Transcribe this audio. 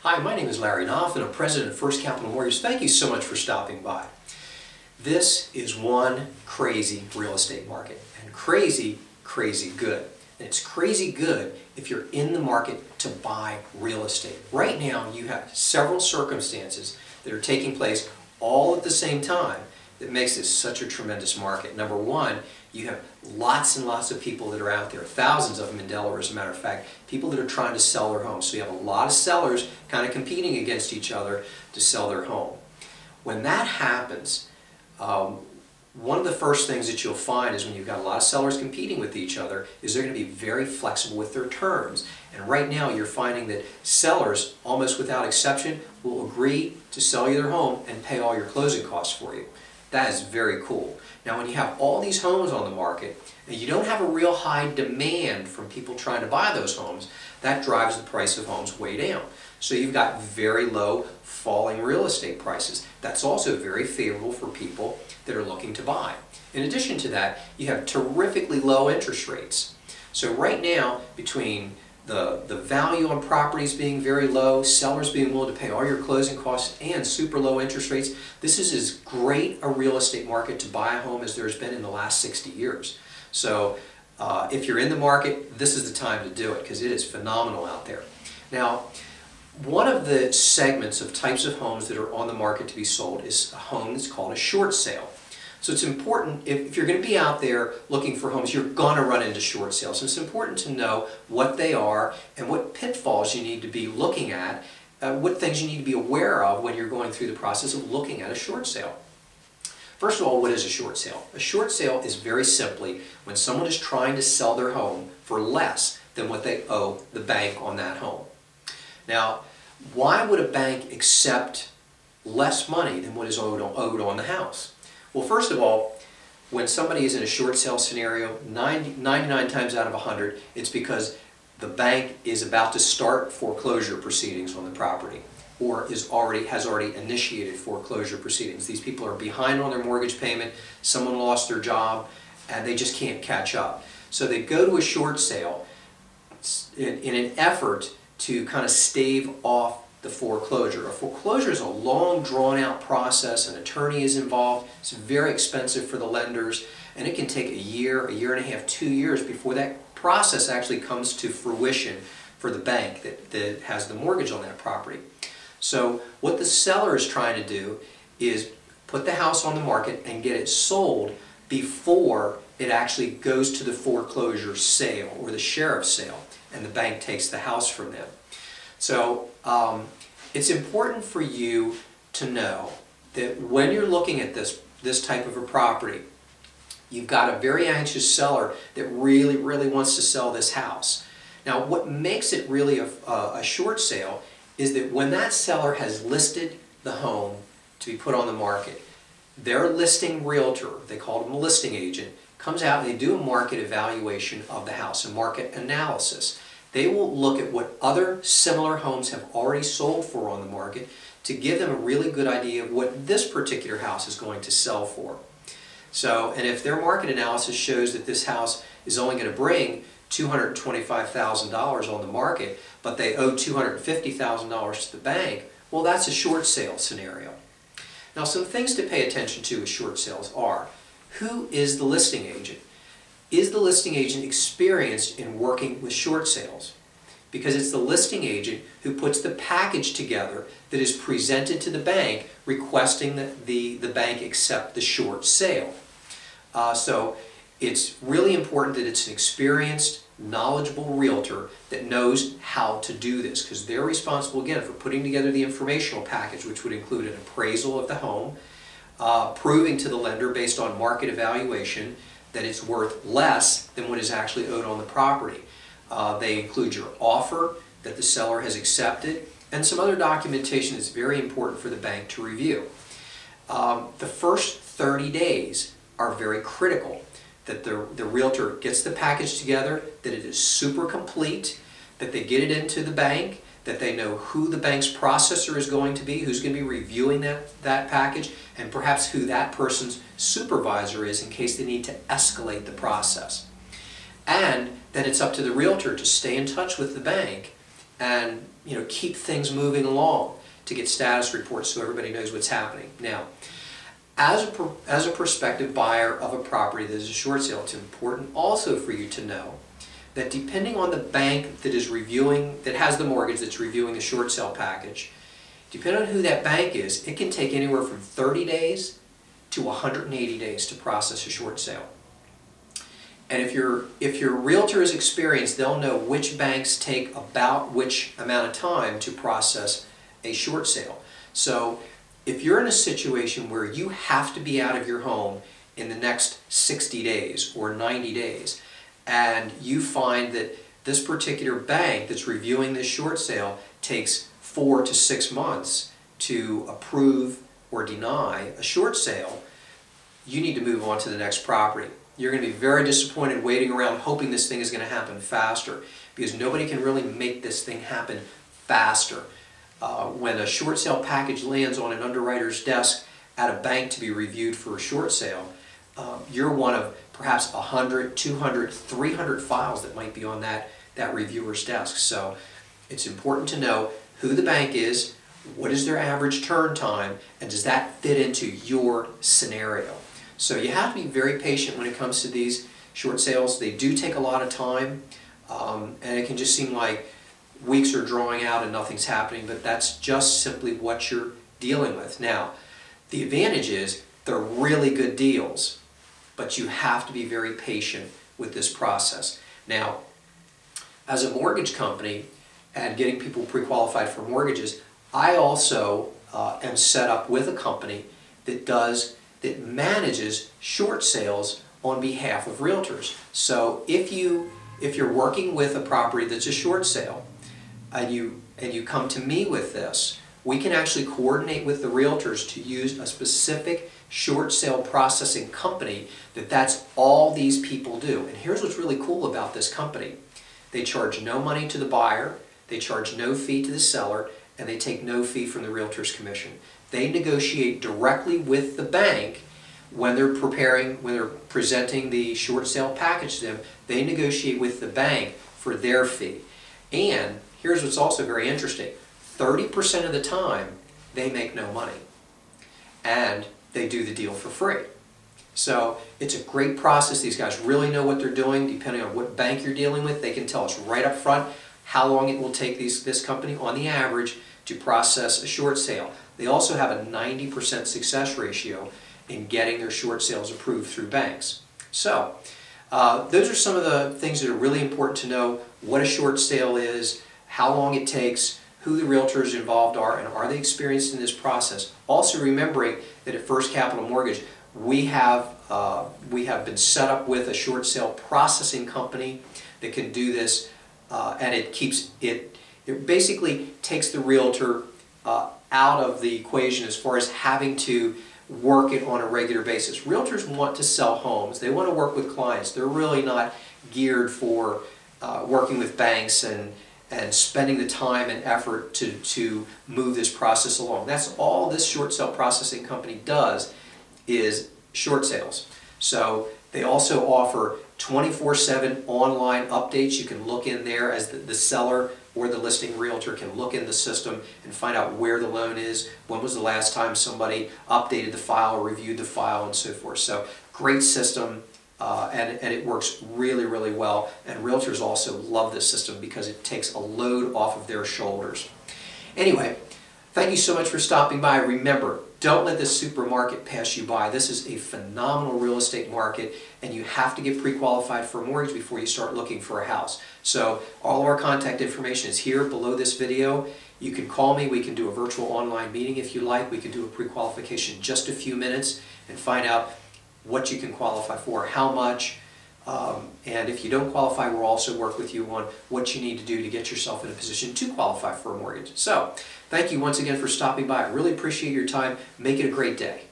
Hi, my name is Larry Knopf and I'm president of First Capital Mortgage. Thank you so much for stopping by. This is one crazy real estate market, and crazy good. And it's crazy good if you're in the market to buy real estate. Right now you have several circumstances that are taking place all at the same time that makes this such a tremendous market. Number one, you have lots and lots of people that are out there, thousands of them in Delaware as a matter of fact, people that are trying to sell their homes. So you have a lot of sellers kind of competing against each other to sell their home. When that happens, one of the first things that you'll find is when you've got a lot of sellers competing with each other is they're going to be very flexible with their terms. And right now you're finding that sellers, almost without exception, will agree to sell you their home and pay all your closing costs for you. That is very cool. Now when you have all these homes on the market and you don't have a real high demand from people trying to buy those homes, that drives the price of homes way down. So you've got very low falling real estate prices. That's also very favorable for people that are looking to buy. In addition to that, you have terrifically low interest rates. So right now, between the value on properties being very low, sellers being willing to pay all your closing costs, and super low interest rates, this is as great a real estate market to buy a home as there's been in the last 60 years. So if you're in the market, this is the time to do it because it is phenomenal out there. Now, one of the segments of types of homes that are on the market to be sold is a home that's called a short sale. So it's important, if you're going to be out there looking for homes, you're going to run into short sales. So it's important to know what they are and what pitfalls you need to be looking at, what things you need to be aware of when you're going through the process of looking at a short sale. First of all, what is a short sale? A short sale is very simply when someone is trying to sell their home for less than what they owe the bank on that home. Now, why would a bank accept less money than what is owed on the house? Well, first of all, when somebody is in a short sale scenario, 99 times out of 100, it's because the bank is about to start foreclosure proceedings on the property or has already initiated foreclosure proceedings. These people are behind on their mortgage payment, someone lost their job, and they just can't catch up. So they go to a short sale in an effort to kind of stave off the foreclosure. A foreclosure is a long, drawn-out process. An attorney is involved. It's very expensive for the lenders, and it can take a year and a half, 2 years before that process actually comes to fruition for the bank that has the mortgage on that property. So what the seller is trying to do is put the house on the market and get it sold before it actually goes to the foreclosure sale or the sheriff's sale, and the bank takes the house from them. So it's important for you to know that when you're looking at this type of a property, you've got a very anxious seller that really wants to sell this house. Now, what makes it really a short sale is that when that seller has listed the home to be put on the market, their listing realtor, they call them a listing agent, comes out and they do a market evaluation of the house, a market analysis. They will look at what other similar homes have already sold for on the market to give them a really good idea of what this particular house is going to sell for. So, and if their market analysis shows that this house is only going to bring $225,000 on the market, but they owe $250,000 to the bank, well, that's a short sale scenario. Now, some things to pay attention to with short sales are, who is the listing agent? Is the listing agent experienced in working with short sales? Because it's the listing agent who puts the package together that is presented to the bank requesting that the bank accept the short sale. So it's really important that it's an experienced, knowledgeable realtor that knows how to do this, because they're responsible, again, for putting together the informational package, which would include an appraisal of the home, proving to the lender based on market evaluation that it's worth less than what is actually owed on the property. They include your offer that the seller has accepted and some other documentation that's very important for the bank to review. The first 30 days are very critical, that the realtor gets the package together, that it is super complete, that they get it into the bank, that they know who the bank's processor is going to be, who's going to be reviewing that package, and perhaps who that person's supervisor is in case they need to escalate the process. And then it's up to the realtor to stay in touch with the bank and keep things moving along, to get status reports so everybody knows what's happening. Now, as a prospective buyer of a property that is a short sale, it's important also for you to know that depending on the bank that is reviewing, that has the mortgage that's reviewing the short sale package, depending on who that bank is, it can take anywhere from 30 days to 180 days to process a short sale. And if your realtor is experienced, they'll know which banks take about which amount of time to process a short sale. So if you're in a situation where you have to be out of your home in the next 60 days or 90 days, and you find that this particular bank that's reviewing this short sale takes 4 to 6 months to approve or deny a short sale, you need to move on to the next property. You're going to be very disappointed waiting around hoping this thing is going to happen faster, because nobody can really make this thing happen faster. When a short sale package lands on an underwriter's desk at a bank to be reviewed for a short sale, you're one of perhaps 100, 200, 300 files that might be on that reviewer's desk. So it's important to know who the bank is, what is their average turn time, and does that fit into your scenario. So you have to be very patient when it comes to these short sales. They do take a lot of time, and it can just seem like weeks are drawing out and nothing's happening, but that's just simply what you're dealing with. Now, the advantage is they're really good deals, but you have to be very patient with this process. Now, as a mortgage company and getting people pre-qualified for mortgages, I also am set up with a company that manages short sales on behalf of realtors. So if you're working with a property that's a short sale, and you come to me with this, we can actually coordinate with the realtors to use a specific short sale processing company that's all these people do. And here's what's really cool about this company. They charge no money to the buyer, they charge no fee to the seller, and they take no fee from the realtor's commission. They negotiate directly with the bank when they're presenting the short sale package to them. They negotiate with the bank for their fee. And here's what's also very interesting. 30% of the time, they make no money. And they do the deal for free. So it's a great process. These guys really know what they're doing. Depending on what bank you're dealing with, they can tell us right up front how long it will take this company, on the average, to process a short sale. They also have a 90% success ratio in getting their short sales approved through banks. So those are some of the things that are really important to know: what a short sale is, how long it takes, who the realtors involved are, and are they experienced in this process. Also remembering that at First Capital Mortgage, we have been set up with a short sale processing company that can do this, and it basically takes the realtor out of the equation as far as having to work it on a regular basis. Realtors want to sell homes. They want to work with clients. They're really not geared for working with banks and spending the time and effort to move this process along. That's all this short sale processing company does, is short sales. So they also offer 24/7 online updates. You can look in there as the seller or the listing realtor can look in the system and find out where the loan is, when was the last time somebody updated the file or reviewed the file, and so forth. So great system, and it works really, really well. And realtors also love this system because it takes a load off of their shoulders. Anyway, thank you so much for stopping by. Remember, don't let this supermarket pass you by. This is a phenomenal real estate market, and you have to get pre-qualified for a mortgage before you start looking for a house. So all of our contact information is here below this video. You can call me. We can do a virtual online meeting if you like. We can do a pre-qualification in just a few minutes and find out what you can qualify for, how much, and if you don't qualify, we'll also work with you on what you need to do to get yourself in a position to qualify for a mortgage. So, thank you once again for stopping by. I really appreciate your time. Make it a great day.